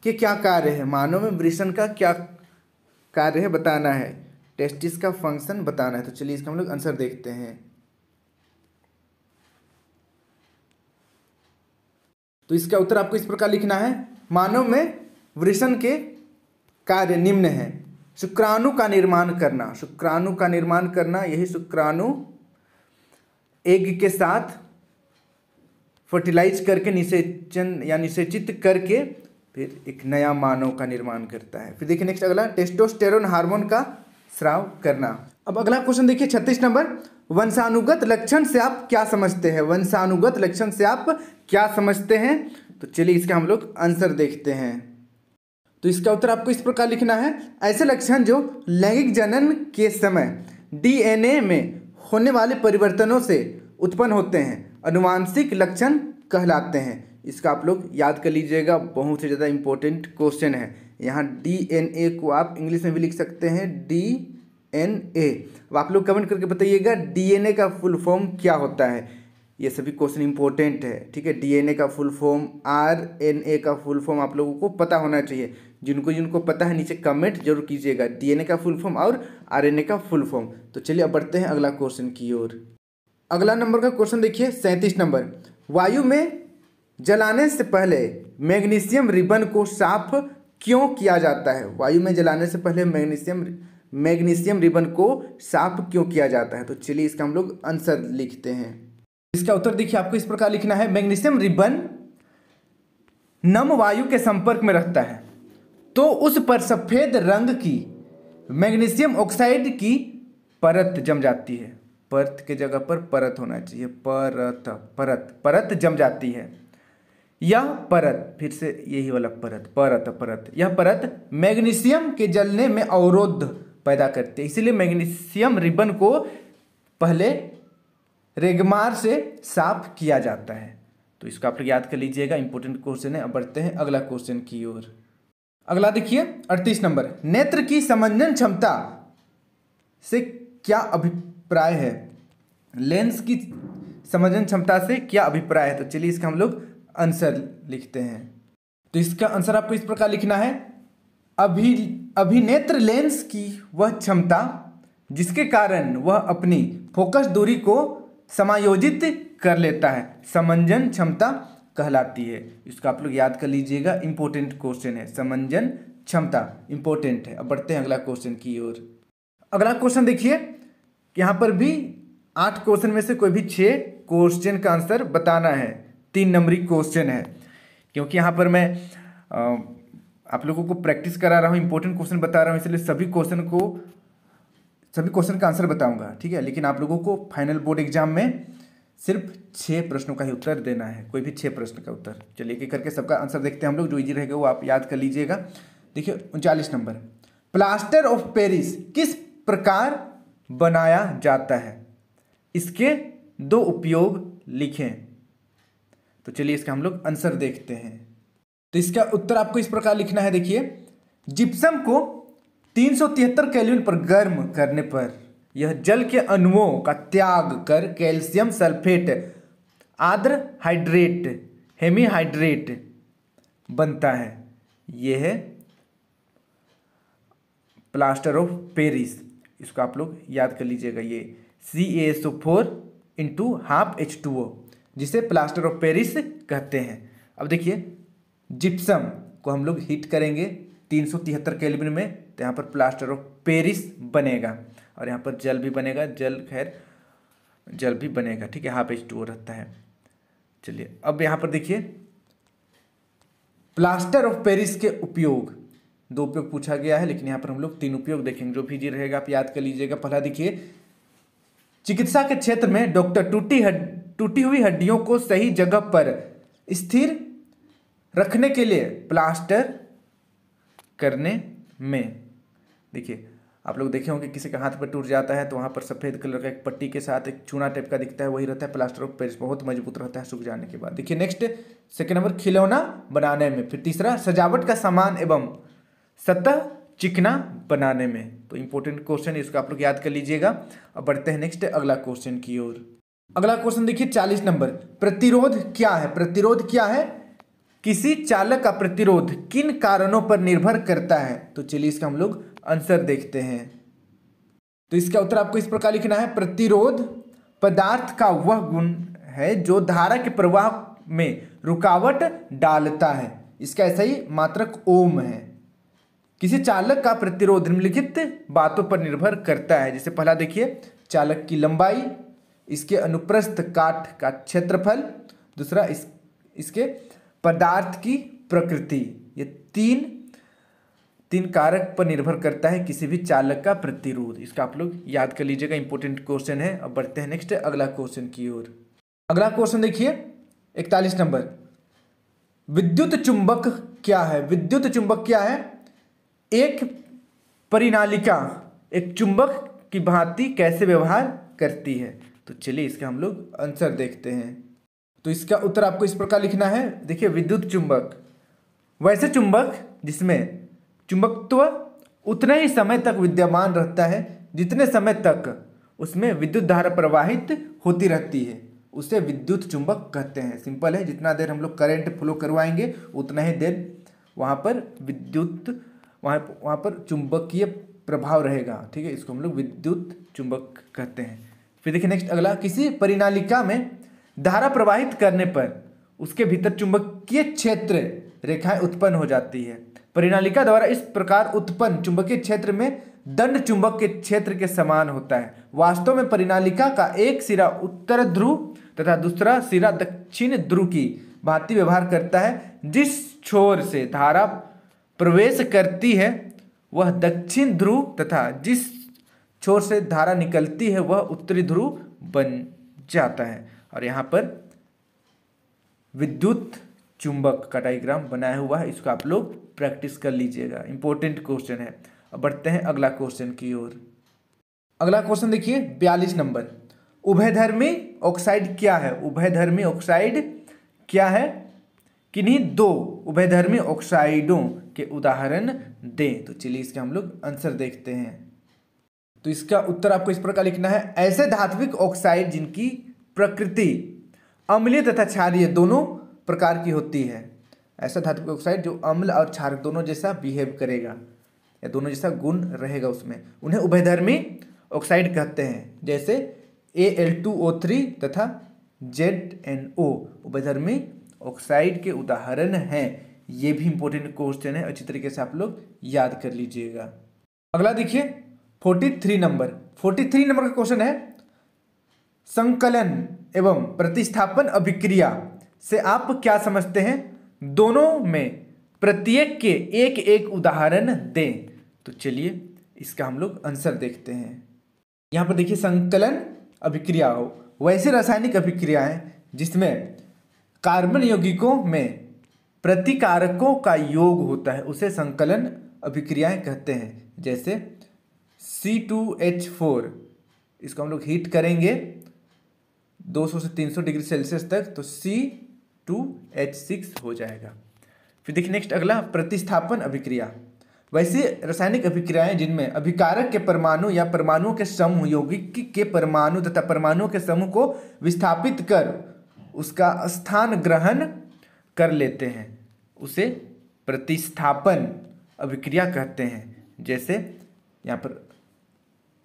के क्या कार्य है। मानव में वृषण का क्या कार्य है बताना है, टेस्टिस का फंक्शन बताना है। तो चलिए इसका हम लोग आंसर देखते हैं। तो इसका उत्तर आपको इस प्रकार लिखना है, मानव में वृषण के कार्य निम्न है, शुक्राणु का निर्माण करना, शुक्राणु का निर्माण करना, यही शुक्राणु एग के साथ फर्टिलाइज करके निषेचन या निषेचित करके फिर एक नया मानव का निर्माण करता है। फिर देखिए नेक्स्ट अगला, टेस्टोस्टेरोन हार्मोन का स्राव करना। अब अगला क्वेश्चन देखिए 36 नंबर, वंशानुगत लक्षण से आप क्या समझते हैं। वंशानुगत लक्षण से आप क्या समझते हैं। तो चलिए इसका हम लोग आंसर देखते हैं। तो इसका उत्तर आपको इस प्रकार लिखना है, ऐसे लक्षण जो लैंगिक जनन के समय DNA में होने वाले परिवर्तनों से उत्पन्न होते हैं अनुवांशिक लक्षण कहलाते हैं। इसका आप लोग याद कर लीजिएगा, बहुत ही ज़्यादा इंपॉर्टेंट क्वेश्चन है। यहाँ DNA को आप इंग्लिश में भी लिख सकते हैं DNA। अब आप लोग कमेंट करके बताइएगा DNA का फुल फॉर्म क्या होता है। ये सभी क्वेश्चन इंपॉर्टेंट है, ठीक है। DNA का फुल फॉर्म, RNA का फुल फॉर्म आप लोगों को पता होना चाहिए। जिनको पता है नीचे कमेंट जरूर कीजिएगा, DNA का फुल फॉर्म और RNA का फुल फॉर्म। तो चलिए अब बढ़ते हैं अगला क्वेश्चन की ओर। अगला नंबर का क्वेश्चन देखिए 37 नंबर, वायु में जलाने से पहले मैग्नीशियम रिबन को साफ क्यों किया जाता है। वायु में जलाने से पहले मैग्नीशियम रिबन को साफ क्यों किया जाता है। तो चलिए इसका हम लोग आंसर लिखते हैं। इसका उत्तर देखिए आपको इस प्रकार लिखना है, मैग्नीशियम रिबन नम वायु के संपर्क में रहता है तो उस पर सफेद रंग की मैग्नीशियम ऑक्साइड की परत जम जाती है। परत के जगह पर परत होना चाहिए, परत जम जाती है। यह परत, फिर से यही वाला परत, यह परत मैग्नीशियम के जलने में अवरोध पैदा करती है। इसलिए मैग्नीशियम रिबन को पहले रेगमार से साफ किया जाता है। तो इसको आप लोग याद कर लीजिएगा, इंपॉर्टेंट क्वेश्चन है। अब बढ़ते हैं अगला क्वेश्चन की ओर। अगला देखिए 38 नंबर, नेत्र की समंजन क्षमता से क्या अभिप्राय है? लेंस की समंजन क्षमता से क्या अभिप्राय है? तो चलिए इसका हम लोग आंसर लिखते हैं। तो इसका आंसर आपको इस प्रकार लिखना है, अभिनेत्र लेंस की वह क्षमता जिसके कारण वह अपनी फोकस दूरी को समायोजित कर लेता है, समंजन क्षमता कहलाती है। इसको आप लोग याद कर लीजिएगा, इंपॉर्टेंट क्वेश्चन है। समंजन क्षमता इंपॉर्टेंट है। अब बढ़ते हैं अगला क्वेश्चन की ओर। अगला क्वेश्चन देखिए, यहाँ पर भी 8 क्वेश्चन में से कोई भी 6 क्वेश्चन का आंसर बताना है। 3 नंबरी क्वेश्चन है, क्योंकि यहाँ पर मैं आप लोगों को प्रैक्टिस करा रहा हूँ, इंपॉर्टेंट क्वेश्चन बता रहा हूँ, इसलिए सभी क्वेश्चन का आंसर बताऊंगा, ठीक है। लेकिन आप लोगों को फाइनल बोर्ड एग्जाम में सिर्फ 6 प्रश्नों का ही उत्तर देना है, कोई भी 6 प्रश्न का उत्तर। चलिए एक एक करके सबका आंसर देखते हैं हम लोग, जो इजी रहेगा वो आप याद कर लीजिएगा। देखिए 39 नंबर, प्लास्टर ऑफ पेरिस किस प्रकार बनाया जाता है? इसके 2 उपयोग लिखें। तो चलिए इसका हम लोग आंसर देखते हैं। तो इसका उत्तर आपको इस प्रकार लिखना है। देखिए, जिप्सम को 373 केल्विन पर गर्म करने पर यह जल के अणुओं का त्याग कर कैल्शियम सल्फेट आर्द्र हाइड्रेट हेमीहाइड्रेट बनता है। यह है प्लास्टर ऑफ पेरिस। इसको आप लोग याद कर लीजिएगा, ये CaSO4 × ½ H2O, जिसे प्लास्टर ऑफ पेरिस कहते हैं। अब देखिए, जिप्सम को हम लोग हीट करेंगे 373 केल्विन में, तो यहाँ पर प्लास्टर ऑफ पेरिस बनेगा, और यहाँ पर जल भी बनेगा, जल भी बनेगा, ठीक है, ½ H2O रहता है। चलिए अब यहाँ पर देखिए, प्लास्टर ऑफ पेरिस के उपयोग, 2 उपयोग पूछा गया है, लेकिन यहाँ पर हम लोग 3 उपयोग देखेंगे, जो भी जी रहेगा आप याद कर लीजिएगा। पहला देखिए, चिकित्सा के क्षेत्र में डॉक्टर टूटी हुई हड्डियों को सही जगह पर स्थिर रखने के लिए प्लास्टर करने में, देखिए आप लोग देखे होंगे किसी का हाथ पर टूट जाता है तो वहाँ पर सफ़ेद कलर का एक पट्टी के साथ एक चूना टाइप का दिखता है, वही रहता है प्लास्टर ऑफ पेरिस। बहुत मजबूत रहता है सूख जाने के बाद। देखिए नेक्स्ट, सेकेंड नंबर, खिलौना बनाने में। फिर तीसरा, सजावट का सामान एवं सतह चिकना बनाने में। तो इंपॉर्टेंट क्वेश्चन है, इसको आप लोग याद कर लीजिएगा। अब बढ़ते हैं नेक्स्ट अगला क्वेश्चन की ओर। अगला क्वेश्चन देखिए 40 नंबर, प्रतिरोध क्या है? प्रतिरोध क्या है? किसी चालक का प्रतिरोध किन कारणों पर निर्भर करता है? तो चलिए इसका हम लोग आंसर देखते हैं। तो इसका उत्तर आपको इस प्रकार लिखना है, प्रतिरोध पदार्थ का वह गुण है जो धारा के प्रवाह में रुकावट डालता है। इसका ऐसा ही मात्रक ओम है। किसी चालक का प्रतिरोध निम्नलिखित बातों पर निर्भर करता है। जैसे पहला देखिए, चालक की लंबाई, इसके अनुप्रस्थ काट का क्षेत्रफल, दूसरा इसके पदार्थ की प्रकृति। ये तीन कारक पर निर्भर करता है किसी भी चालक का प्रतिरोध। इसका आप लोग याद कर लीजिएगा, इंपॉर्टेंट क्वेश्चन है। अब बढ़ते हैं नेक्स्ट अगला क्वेश्चन की ओर। अगला क्वेश्चन देखिए 41 नंबर, विद्युत चुंबक क्या है? विद्युत चुंबक क्या है? एक परिनालिका एक चुंबक की भांति कैसे व्यवहार करती है? तो चलिए इसका हम लोग आंसर देखते हैं। तो इसका उत्तर आपको इस प्रकार लिखना है। देखिए, विद्युत चुंबक वैसे चुंबक जिसमें चुंबकत्व उतने ही समय तक विद्यमान रहता है जितने समय तक उसमें विद्युत धारा प्रवाहित होती रहती है, उसे विद्युत चुंबक कहते हैं। सिंपल है, जितना देर हम लोग करंट फ्लो करवाएंगे उतना ही देर वहाँ पर चुंबकीय प्रभाव रहेगा, ठीक है। इसको हम लोग विद्युत चुंबक कहते हैं। फिर देखिए नेक्स्ट अगला, किसी परिनालिका में धारा प्रवाहित करने पर उसके भीतर चुंबकीय क्षेत्र रेखाएं उत्पन्न हो जाती है। परिनालिका द्वारा इस प्रकार उत्पन्न चुंबकीय क्षेत्र में दंड चुंबक के क्षेत्र के समान होता है। वास्तव में परिनालिका का एक सिरा उत्तर ध्रुव तथा दूसरा सिरा दक्षिण ध्रुव की भांति व्यवहार करता है। जिस छोर से धारा प्रवेश करती है वह दक्षिण ध्रुव तथा जिस छोर से धारा निकलती है वह उत्तरी ध्रुव बन जाता है। और यहाँ पर विद्युत चुंबक का डायग्राम बनाया हुआ है, इसको आप लोग प्रैक्टिस कर लीजिएगा, इंपॉर्टेंट क्वेश्चन है। अब बढ़ते हैं अगला क्वेश्चन की ओर। अगला क्वेश्चन देखिए 42 नंबर, उभयधर्मी ऑक्साइड क्या है? उभयधर्मी ऑक्साइड क्या है? किन्हीं 2 उभयधर्मी ऑक्साइडों के उदाहरण दें। तो चलिए इसके हम लोग आंसर देखते हैं। तो इसका उत्तर आपको इस प्रकार लिखना है, ऐसे धात्विक ऑक्साइड जिनकी प्रकृति अम्लीय तथा क्षारीय दोनों प्रकार की होती है। ऐसा धात्विक ऑक्साइड जो अम्ल और क्षार दोनों जैसा बिहेव करेगा या दोनों जैसा गुण रहेगा उसमें, उन्हें उभयधर्मी ऑक्साइड कहते हैं। जैसे Al2O3 तथा ZnO उभयधर्मी ऑक्साइड के उदाहरण हैं। ये भी इंपॉर्टेंट क्वेश्चन है, अच्छी तरीके से आप लोग याद कर लीजिएगा। अगला देखिए 43 नंबर का क्वेश्चन है, संकलन एवं प्रतिस्थापन अभिक्रिया से आप क्या समझते हैं, दोनों में प्रत्येक के एक एक उदाहरण दें। तो चलिए इसका हम लोग आंसर देखते हैं। यहाँ पर देखिए संकलन अभिक्रिया हो वैसे रासायनिक अभिक्रिया है जिसमें कार्बन यौगिकों में प्रतिकारकों का योग होता है, उसे संकलन अभिक्रियाएं कहते हैं। जैसे C2H4, इसको हम लोग हीट करेंगे 200 से 300 डिग्री सेल्सियस तक तो C2H6 हो जाएगा। फिर देखिए नेक्स्ट अगला प्रतिस्थापन अभिक्रिया, वैसे रासायनिक अभिक्रियाएं जिनमें अभिकारक के परमाणु या परमाणुओं के समूह यौगिक के परमाणु तथा परमाणुओं के समूह को विस्थापित कर उसका स्थान ग्रहण कर लेते हैं, उसे प्रतिस्थापन अभिक्रिया कहते हैं। जैसे यहाँ पर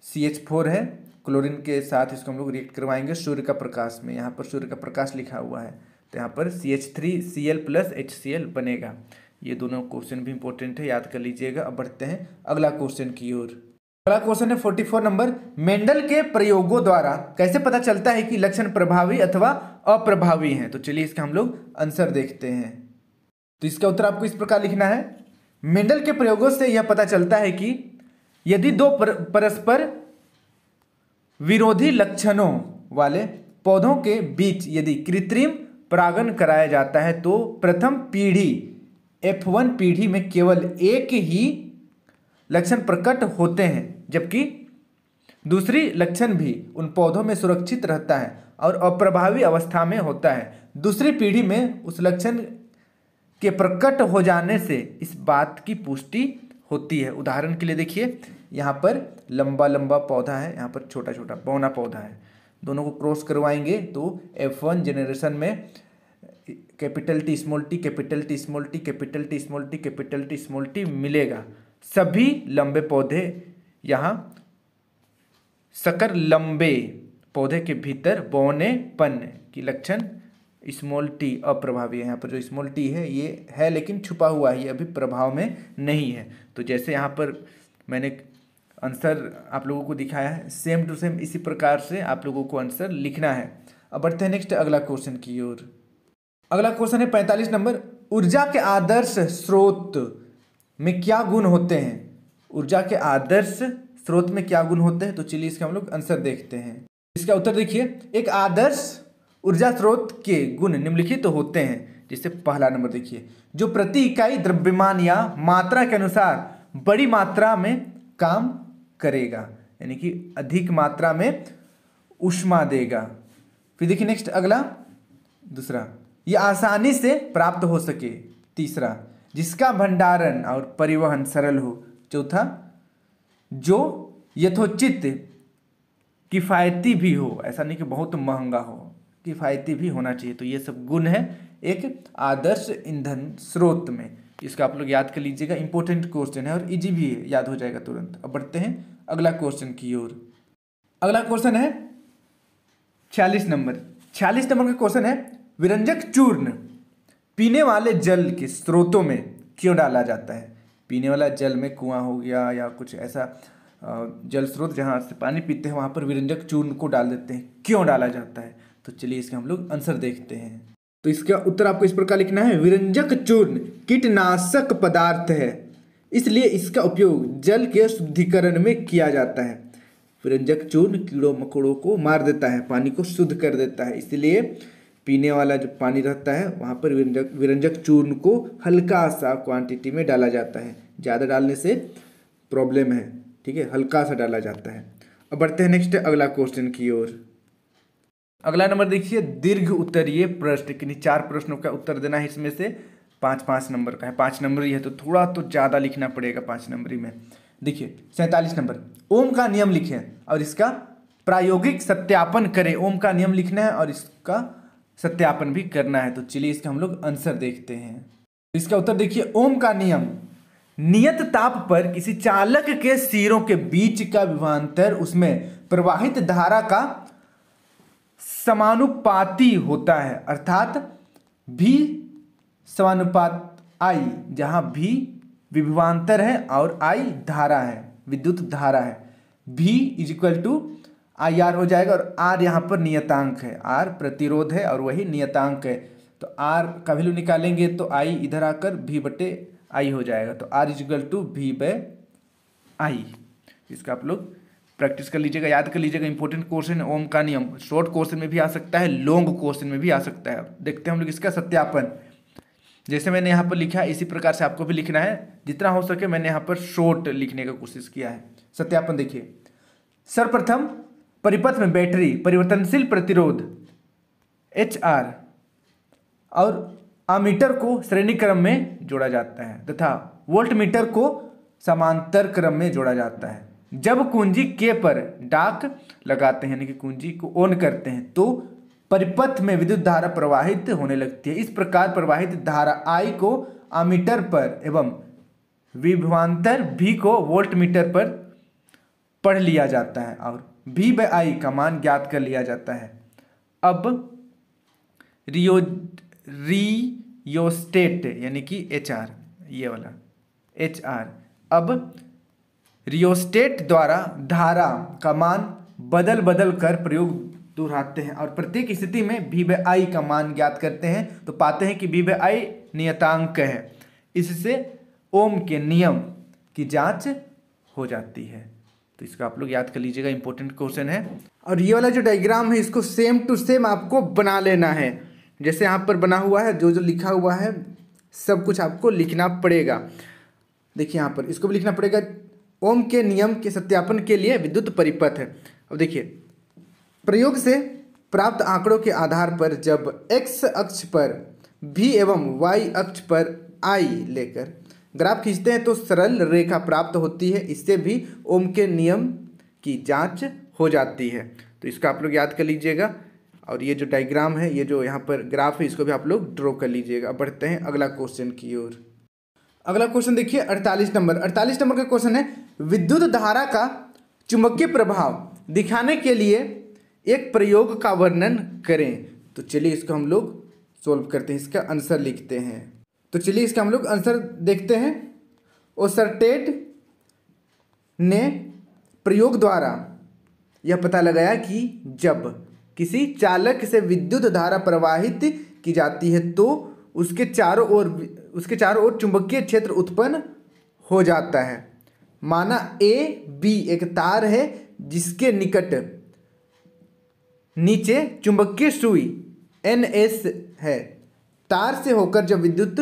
CH4 है, क्लोरीन के साथ इसको हम लोग रिएक्ट करवाएंगे सूर्य का प्रकाश में, यहाँ पर सूर्य का प्रकाश लिखा हुआ है तो यहाँ पर CH3Cl + HCl बनेगा। ये दोनों क्वेश्चन भी इंपॉर्टेंट है, याद कर लीजिएगा। अब बढ़ते हैं अगला क्वेश्चन की ओर। अगला क्वेश्चन है 44 नंबर, मेंडल के प्रयोगों द्वारा कैसे पता चलता है कि लक्षण प्रभावी अथवा अप्रभावी हैं। तो चलिए इसका हम लोग आंसर देखते हैं। तो इसका उत्तर आपको इस प्रकार लिखना है, मेंडल के प्रयोगों से यह पता चलता है कि यदि दो परस्पर विरोधी लक्षणों वाले पौधों के बीच यदि कृत्रिम परागण कराया जाता है तो प्रथम पीढ़ी F1 पीढ़ी में केवल एक ही लक्षण प्रकट होते हैं, जबकि दूसरी लक्षण भी उन पौधों में सुरक्षित रहता है और अप्रभावी अवस्था में होता है। दूसरी पीढ़ी में उस लक्षण के प्रकट हो जाने से इस बात की पुष्टि होती है। उदाहरण के लिए देखिए, यहाँ पर लंबा लंबा पौधा है, यहाँ पर छोटा छोटा बौना पौधा है, दोनों को क्रॉस करवाएंगे तो F1 जनरेशन में capital T small t capital T small t capital T small t capital T small t मिलेगा। सभी लंबे पौधे यहाँ सकर लंबे पौधे के भीतर बौनेपन की लक्षण स्मॉल t अप्रभावी है। यहाँ पर जो स्मॉल t है ये है लेकिन छुपा हुआ है, ये अभी प्रभाव में नहीं है। तो जैसे यहाँ पर मैंने आंसर आप लोगों को दिखाया है, सेम टू सेम इसी प्रकार से आप लोगों को आंसर लिखना है। अब बढ़ते हैं नेक्स्ट अगला क्वेश्चन की ओर। अगला क्वेश्चन है 45 नंबर, ऊर्जा के आदर्श स्रोत में क्या गुण होते हैं। ऊर्जा के आदर्श स्रोत में क्या गुण होते हैं, तो चलिए इसका हम लोग आंसर देखते हैं। इसका उत्तर देखिए, एक आदर्श ऊर्जा स्रोत के गुण निम्नलिखित तो होते हैं। जैसे पहला नंबर देखिए, जो प्रति इकाई द्रव्यमान या मात्रा के अनुसार बड़ी मात्रा में काम करेगा, यानी कि अधिक मात्रा में ऊष्मा देगा। फिर देखिए नेक्स्ट अगला दूसरा, यह आसानी से प्राप्त हो सके। तीसरा, जिसका भंडारण और परिवहन सरल हो। चौथा, जो यथोचित किफ़ायती भी हो, ऐसा नहीं कि बहुत महंगा हो, किफ़ायती भी होना चाहिए। तो ये सब गुण है एक आदर्श ईंधन स्रोत में। इसका आप लोग याद कर लीजिएगा, इंपॉर्टेंट क्वेश्चन है और इजी भी है, याद हो जाएगा तुरंत। अब बढ़ते हैं अगला क्वेश्चन की ओर। अगला क्वेश्चन है 46 नंबर। 46 नंबर का क्वेश्चन है, विरंजक चूर्ण पीने वाले जल के स्रोतों में क्यों डाला जाता है। पीने वाला जल में कुआं हो गया या कुछ ऐसा जल स्रोत जहाँ से पानी पीते हैं वहाँ पर विरंजक चूर्ण को डाल देते हैं, क्यों डाला जाता है। तो चलिए इसका हम लोग आंसर देखते हैं। तो इसका उत्तर आपको इस प्रकार लिखना है, विरंजक चूर्ण कीटनाशक पदार्थ है, इसलिए इसका उपयोग जल के शुद्धिकरण में किया जाता है। विरंजक चूर्ण कीड़ों मकोड़ों को मार देता है, पानी को शुद्ध कर देता है, इसलिए पीने वाला जो पानी रहता है वहाँ पर विरंजक चूर्ण को हल्का सा क्वांटिटी में डाला जाता है। ज़्यादा डालने से प्रॉब्लम है, ठीक है, हल्का सा डाला जाता है। अब बढ़ते हैं नेक्स्ट अगला क्वेश्चन की ओर। अगला नंबर देखिए, दीर्घ उत्तरीय प्रश्न, यानी 4 प्रश्नों का उत्तर देना है, इसमें से 5-5 नंबर का है। 5 नंबरी है तो थोड़ा तो ज़्यादा लिखना पड़ेगा 5 नंबरी में। देखिए 47 नंबर, ओम का नियम लिखें और इसका प्रायोगिक सत्यापन करें। ओम का नियम लिखना है और इसका सत्यापन भी करना है। तो चलिए इसका हम लोग आंसर देखते हैं। इसका उत्तर देखिए, ओम का नियम नियत ताप पर किसी चालक के सिरों के बीच का विभवांतर उसमें प्रवाहित धारा का समानुपाती होता है, अर्थात भी समानुपात आई, जहां भी विभवांतर है और आई धारा है, विद्युत धारा है। V is equal to I R हो जाएगा और R यहाँ पर नियतांक है, R प्रतिरोध है और वही नियतांक है। तो R का वैल्यू निकालेंगे तो I इधर आकर V बटे I हो जाएगा। तो R is equal to V by I। इसका आप लोग प्रैक्टिस कर लीजिएगा, याद कर लीजिएगा। इंपॉर्टेंट क्वेश्चन है ओम का नियम, शॉर्ट क्वेश्चन में भी आ सकता है, लॉन्ग क्वेश्चन में भी आ सकता है। देखते हैं हम लोग इसका सत्यापन। जैसे मैंने यहाँ पर लिखा है इसी प्रकार से आपको भी लिखना है, जितना हो सके मैंने यहाँ पर शॉर्ट लिखने का कोशिश किया है। सत्यापन देखिए, सर्वप्रथम परिपथ में बैटरी परिवर्तनशील प्रतिरोध HR और अमीटर को श्रेणी क्रम में जोड़ा जाता है तथा वोल्टमीटर को समांतर क्रम में जोड़ा जाता है। जब कुंजी K पर डाक लगाते हैं, यानी कि कुंजी को ऑन करते हैं, तो परिपथ में विद्युत धारा प्रवाहित होने लगती है। इस प्रकार प्रवाहित धारा I को अमीटर पर एवं विभवांतर V को वोल्टमीटर पर पढ़ लिया जाता है और V बाय I का मान ज्ञात कर लिया जाता है। अब रियोस्टेट यानी कि HR, ये वाला HR, अब रियोस्टेट द्वारा धारा का मान बदल बदल कर प्रयोग दोहराते हैं और प्रत्येक स्थिति में V बाय I का मान ज्ञात करते हैं। तो पाते हैं कि V बाय I नियतांक है, इससे ओम के नियम की जांच हो जाती है। तो इसका आप लोग याद कर लीजिएगा, इंपॉर्टेंट क्वेश्चन है। और ये वाला जो डायग्राम है इसको सेम टू सेम आपको बना लेना है, जैसे यहाँ पर बना हुआ है, जो जो लिखा हुआ है सब कुछ आपको लिखना पड़ेगा। देखिए यहाँ पर इसको भी लिखना पड़ेगा, ओम के नियम के सत्यापन के लिए विद्युत परिपथ है। अब देखिए, प्रयोग से प्राप्त आंकड़ों के आधार पर जब x अक्ष पर V एवं y अक्ष पर I लेकर ग्राफ खींचते हैं तो सरल रेखा प्राप्त होती है। इससे भी ओम के नियम की जांच हो जाती है। तो इसका आप लोग याद कर लीजिएगा। और ये जो डायग्राम है, ये जो यहाँ पर ग्राफ है, इसको भी आप लोग ड्रॉ कर लीजिएगा। बढ़ते हैं अगला क्वेश्चन की ओर। अगला क्वेश्चन देखिए 48 नंबर। 48 नंबर का क्वेश्चन है, विद्युत धारा का चुंबकीय प्रभाव दिखाने के लिए एक प्रयोग का वर्णन करें। तो चलिए इसको हम लोग सोल्व करते हैं, इसका आंसर लिखते हैं। तो चलिए इसका हम लोग आंसर देखते हैं। ओसर्टेट ने प्रयोग द्वारा यह पता लगाया कि जब किसी चालक से विद्युत धारा प्रवाहित की जाती है तो उसके चारों ओर चुंबकीय क्षेत्र उत्पन्न हो जाता है। माना AB एक तार है जिसके निकट नीचे चुंबकीय सुई NS है। तार से होकर जब विद्युत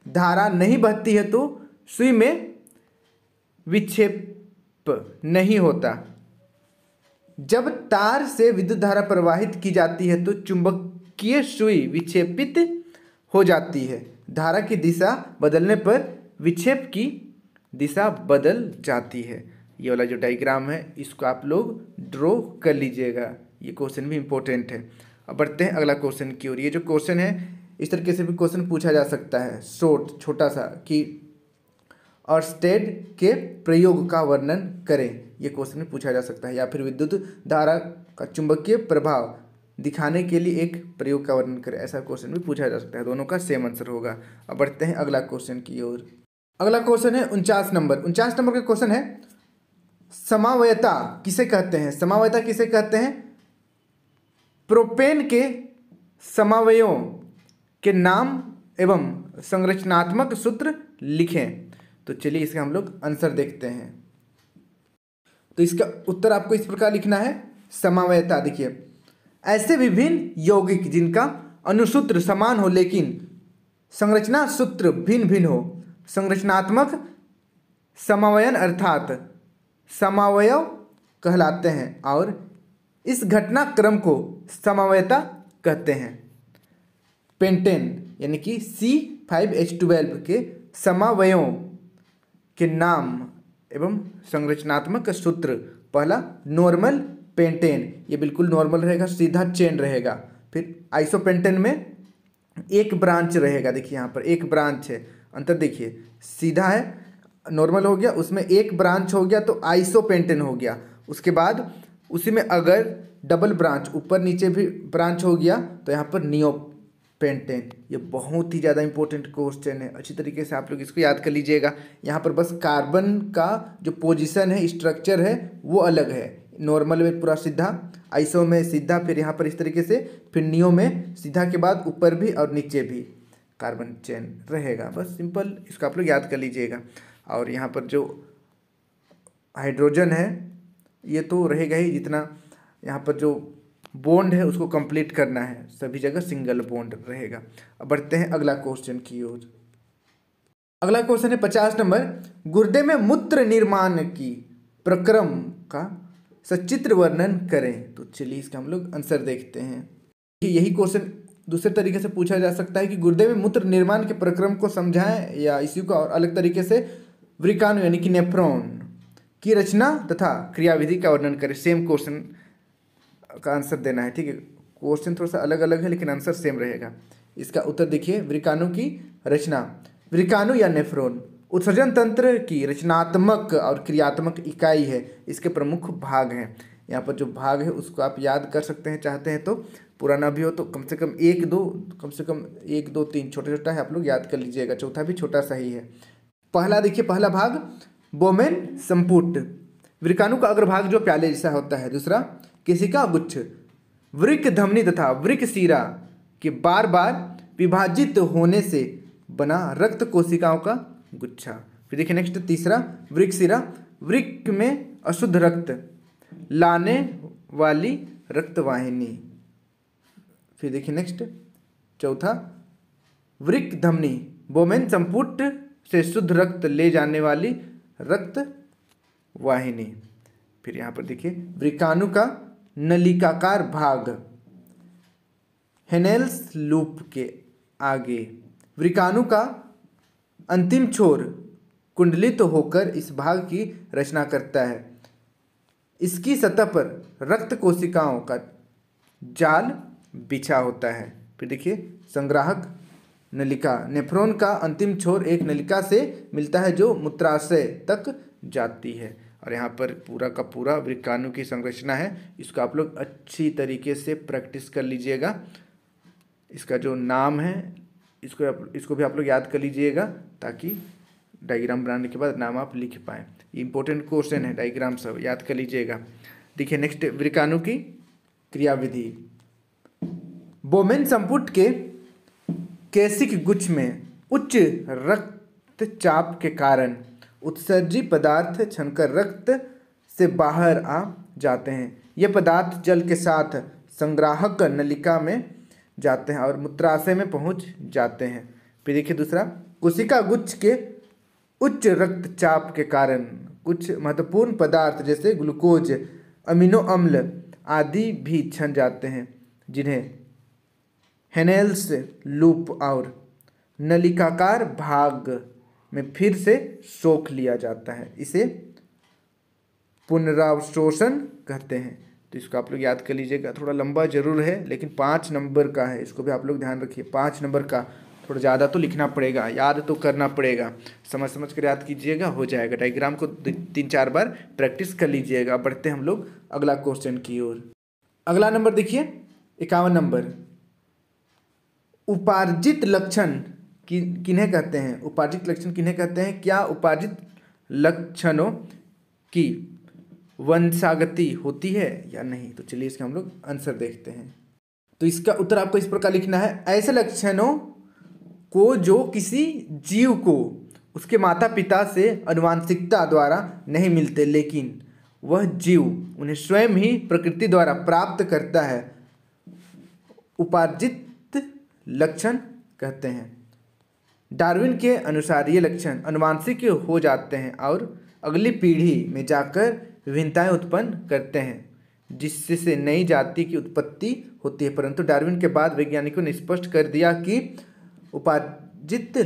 धारा नहीं बहती है तो सुई में विक्षेप नहीं होता। जब तार से विद्युत धारा प्रवाहित की जाती है तो चुंबकीय सुई विक्षेपित हो जाती है। धारा की दिशा बदलने पर विक्षेप की दिशा बदल जाती है। ये वाला जो डायग्राम है इसको आप लोग ड्रॉ कर लीजिएगा, ये क्वेश्चन भी इम्पोर्टेंट है। अब बढ़ते हैं अगला क्वेश्चन की ओर। ये जो क्वेश्चन है इस तरीके से भी क्वेश्चन पूछा जा सकता है, शॉर्ट छोटा सा, कि ओरस्टेड के प्रयोग का वर्णन करें। ये क्वेश्चन पूछा जा सकता है। या फिर विद्युत धारा का चुंबकीय प्रभाव दिखाने के लिए एक प्रयोग का वर्णन करें, ऐसा क्वेश्चन भी पूछा जा सकता है। दोनों का सेम आंसर होगा। अब बढ़ते हैं अगला क्वेश्चन की ओर। अगला क्वेश्चन है 49 नंबर। 49 नंबर का क्वेश्चन है, समावयता किसे कहते हैं? समावयता किसे कहते हैं? प्रोपेन के समावयों के नाम एवं संरचनात्मक सूत्र लिखें। तो चलिए इसका हम लोग आंसर देखते हैं। तो इसका उत्तर आपको इस प्रकार लिखना है। समावयता देखिए, ऐसे विभिन्न यौगिक जिनका अनुसूत्र समान हो लेकिन संरचना सूत्र भिन्न भिन्न हो, संरचनात्मक समावयन अर्थात समावयव कहलाते हैं और इस घटनाक्रम को समावयता कहते हैं। पेंटेन यानी कि C5H12 के समावयों के नाम एवं संरचनात्मक सूत्र। पहला नॉर्मल पेंटेन, ये बिल्कुल नॉर्मल रहेगा, सीधा चेन रहेगा। फिर आइसोपेंटेन में एक ब्रांच रहेगा, देखिए यहाँ पर एक ब्रांच है, अंतर देखिए, सीधा है नॉर्मल हो गया, उसमें एक ब्रांच हो गया तो आइसोपेंटेन हो गया। उसके बाद उसी में अगर डबल ब्रांच ऊपर नीचे भी ब्रांच हो गया तो यहाँ पर नियोपेंटेन। ये बहुत ही ज़्यादा इंपॉर्टेंट क्वेश्चन है, अच्छी तरीके से आप लोग इसको याद कर लीजिएगा। यहाँ पर बस कार्बन का जो पोजीशन है, स्ट्रक्चर है, वो अलग है। नॉर्मल में पूरा सीधा, आइसो में सीधा, फिर यहाँ पर इस तरीके से, फिर नियो में सीधा के बाद ऊपर भी और नीचे भी कार्बन चेन रहेगा। बस सिंपल, इसको आप लोग याद कर लीजिएगा। और यहाँ पर जो हाइड्रोजन है ये तो रहेगा ही, जितना यहाँ पर जो बॉन्ड है उसको कंप्लीट करना है, सभी जगह सिंगल बॉन्ड रहेगा। अब बढ़ते हैं अगला क्वेश्चन की ओर। अगला क्वेश्चन है 50 नंबर, गुर्दे में मूत्र निर्माण की प्रक्रम का सचित्र वर्णन करें। तो चलिए इसका हम लोग आंसर देखते हैं। यही क्वेश्चन दूसरे तरीके से पूछा जा सकता है कि गुर्दे में मूत्र निर्माण के प्रक्रम को समझाएं, या इसी को और अलग तरीके से वृकाणु यानी कि नेफ्रॉन की रचना तथा क्रियाविधि का वर्णन करें। सेम क्वेश्चन का आंसर देना है, ठीक है। क्वेश्चन थोड़ा सा अलग अलग है लेकिन आंसर सेम रहेगा। इसका उत्तर देखिए, वृकाणु की रचना। वृकाणु या नेफ्रॉन उत्सर्जन तंत्र की रचनात्मक और क्रियात्मक इकाई है, इसके प्रमुख भाग हैं। यहाँ पर जो भाग है उसको आप याद कर सकते हैं, चाहते हैं तो, पूरा ना भी हो तो कम से कम एक दो तीन छोटा छोटा है, आप लोग याद कर लीजिएगा, चौथा भी छोटा सा ही है। पहला देखिए, पहला भाग बोमेन संपुट, वृकाणु का अग्रभाग जो प्याले जैसा होता है। दूसरा केशिका गुच्छ, वृक्क धमनी तथा वृक्क शिरा के बार बार विभाजित होने से बना रक्त कोशिकाओं का गुच्छा। फिर देखिए नेक्स्ट, तीसरा वृक्क शिरा, वृक्क में अशुद्ध रक्त लाने वाली रक्तवाहिनी। फिर देखिए नेक्स्ट, चौथा वृक्क धमनी, बोमेन संपुट से शुद्ध रक्त ले जाने वाली रक्त वाहिनी। फिर यहाँ पर देखिए वृकाणु का नलिकाकार भाग, हेनेल्स लूप के आगे वृकाणु का अंतिम छोर कुंडलित होकर इस भाग की रचना करता है। इसकी सतह पर रक्त कोशिकाओं का जाल बिछा होता है। फिर देखिए संग्राहक नलिका, नेफ्रॉन का अंतिम छोर एक नलिका से मिलता है जो मूत्राशय तक जाती है। और यहाँ पर पूरा का पूरा वृकाणु की संरचना है, इसको आप लोग अच्छी तरीके से प्रैक्टिस कर लीजिएगा। इसका जो नाम है इसको भी आप लोग याद कर लीजिएगा, ताकि डायग्राम बनाने के बाद नाम आप लिख पाएँ। ये इंपॉर्टेंट क्वेश्चन है, डायग्राम सब याद कर लीजिएगा। देखिए नेक्स्ट, वृकाणु की क्रियाविधि। बोमेन संपुट के केशिक गुच्छ में उच्च रक्तचाप के कारण उत्सर्जी पदार्थ छनकर रक्त से बाहर आ जाते हैं। ये पदार्थ जल के साथ संग्राहक नलिका में जाते हैं और मूत्राशय में पहुंच जाते हैं। फिर देखिए दूसरा, कोशिका गुच्छ के उच्च रक्तचाप के कारण कुछ महत्वपूर्ण पदार्थ जैसे ग्लूकोज, अमीनो अम्ल आदि भी छन जाते हैं, जिन्हें हेनेल्स लूप और नलिकाकार भाग में फिर से सोख लिया जाता है। इसे पुनरावशोषण कहते हैं। तो इसको आप लोग याद कर लीजिएगा, थोड़ा लंबा जरूर है लेकिन 5 नंबर का है, इसको भी आप लोग ध्यान रखिए। 5 नंबर का, थोड़ा ज़्यादा तो लिखना पड़ेगा, याद तो करना पड़ेगा, समझ समझ कर याद कीजिएगा, हो जाएगा। डायग्राम को 3-4 बार प्रैक्टिस कर लीजिएगा। बढ़ते हम लोग अगला क्वेश्चन की ओर। अगला नंबर देखिए 51 नंबर, उपार्जित लक्षण किन्हें कहते हैं? उपार्जित लक्षण किन्हें कहते हैं? क्या उपार्जित लक्षणों की वंशागति होती है या नहीं? तो चलिए इसका हम लोग आंसर देखते हैं। तो इसका उत्तर आपको इस प्रकार लिखना है, ऐसे लक्षणों को जो किसी जीव को उसके माता पिता से अनुवांशिकता द्वारा नहीं मिलते, लेकिन वह जीव उन्हें स्वयं ही प्रकृति द्वारा प्राप्त करता है, उपार्जित लक्षण कहते हैं। डार्विन के अनुसार ये लक्षण अनुवांशिक हो जाते हैं और अगली पीढ़ी में जाकर विभिन्नताएं उत्पन्न करते हैं, जिससे नई जाति की उत्पत्ति होती है। परंतु डार्विन के बाद वैज्ञानिकों ने स्पष्ट कर दिया कि उपार्जित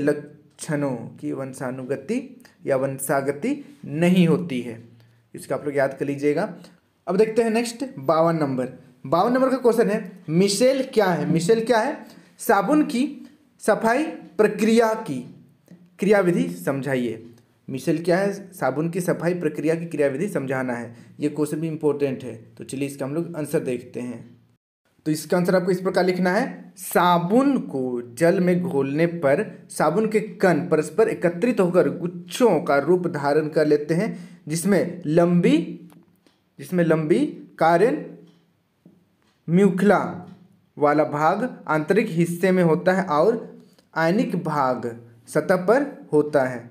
लक्षणों की वंशानुगति या वंशागति नहीं होती है। इसका आप लोग याद कर लीजिएगा। अब देखते हैं नेक्स्ट 52 नंबर। 52 नंबर का क्वेश्चन है मिशेल क्या है। मिशेल क्या है? साबुन की सफाई प्रक्रिया की क्रियाविधि समझाइए। मिशेल क्या है? साबुन की सफाई प्रक्रिया की क्रियाविधि समझाना है। ये क्वेश्चन भी इंपॉर्टेंट है, तो चलिए इसका हम लोग आंसर देखते हैं। तो इसका आंसर आपको इस प्रकार लिखना है, साबुन को जल में घोलने पर साबुन के कण परस्पर एकत्रित होकर गुच्छों का रूप धारण कर लेते हैं, जिसमें लंबी कार्य म्यूखला वाला भाग आंतरिक हिस्से में होता है और आयनिक भाग सतह पर होता है।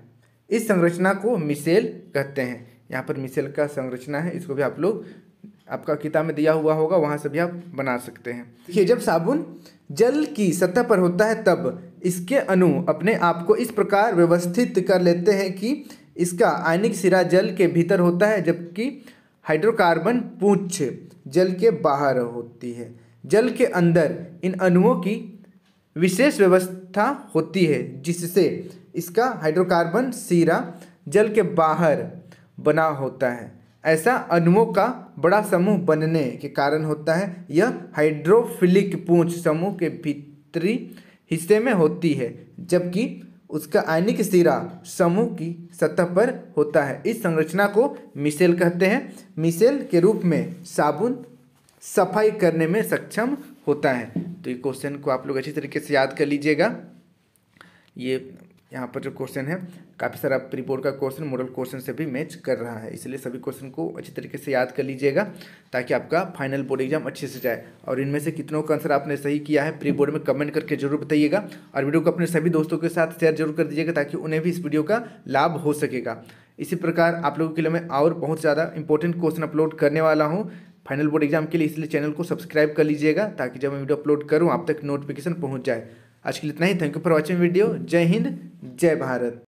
इस संरचना को मिशेल कहते हैं। यहाँ पर मिशेल का संरचना है, इसको भी आप लोग आपका किताब में दिया हुआ होगा, वहाँ से भी आप बना सकते हैं। देखिए, जब साबुन जल की सतह पर होता है तब इसके अणु अपने आप को इस प्रकार व्यवस्थित कर लेते हैं कि इसका आयनिक सिरा जल के भीतर होता है, जबकि हाइड्रोकार्बन पूंछ जल के बाहर होती है। जल के अंदर इन अणुओं की विशेष व्यवस्था होती है, जिससे इसका हाइड्रोकार्बन सिरा जल के बाहर बना होता है। ऐसा अणुओं का बड़ा समूह बनने के कारण होता है। यह हाइड्रोफिलिक पूंछ समूह के भीतरी हिस्से में होती है, जबकि उसका आयनिक सिरा समूह की सतह पर होता है। इस संरचना को मिशेल कहते हैं। मिशेल के रूप में साबुन सफाई करने में सक्षम होता है। तो ये क्वेश्चन को आप लोग अच्छी तरीके से याद कर लीजिएगा। ये यहाँ पर जो क्वेश्चन है काफ़ी सारा प्री बोर्ड का क्वेश्चन मॉडल क्वेश्चन से भी मैच कर रहा है, इसलिए सभी क्वेश्चन को अच्छी तरीके से याद कर लीजिएगा ताकि आपका फाइनल बोर्ड एग्जाम अच्छे से जाए। और इनमें से कितनों का आंसर आपने सही किया है प्री बोर्ड में कमेंट करके जरूर बताइएगा, और वीडियो को अपने सभी दोस्तों के साथ शेयर जरूर कर दीजिएगा ताकि उन्हें भी इस वीडियो का लाभ हो सकेगा। इसी प्रकार आप लोगों के लिए मैं और बहुत ज़्यादा इंपॉर्टेंट क्वेश्चन अपलोड करने वाला हूँ फाइनल बोर्ड एग्जाम के लिए, इसलिए चैनल को सब्सक्राइब कर लीजिएगा ताकि जब मैं वीडियो अपलोड करूँ आप तक नोटिफिकेशन पहुँच जाए। आज के लिए इतना ही। Thank you for watching video. जय हिंद, जय भारत।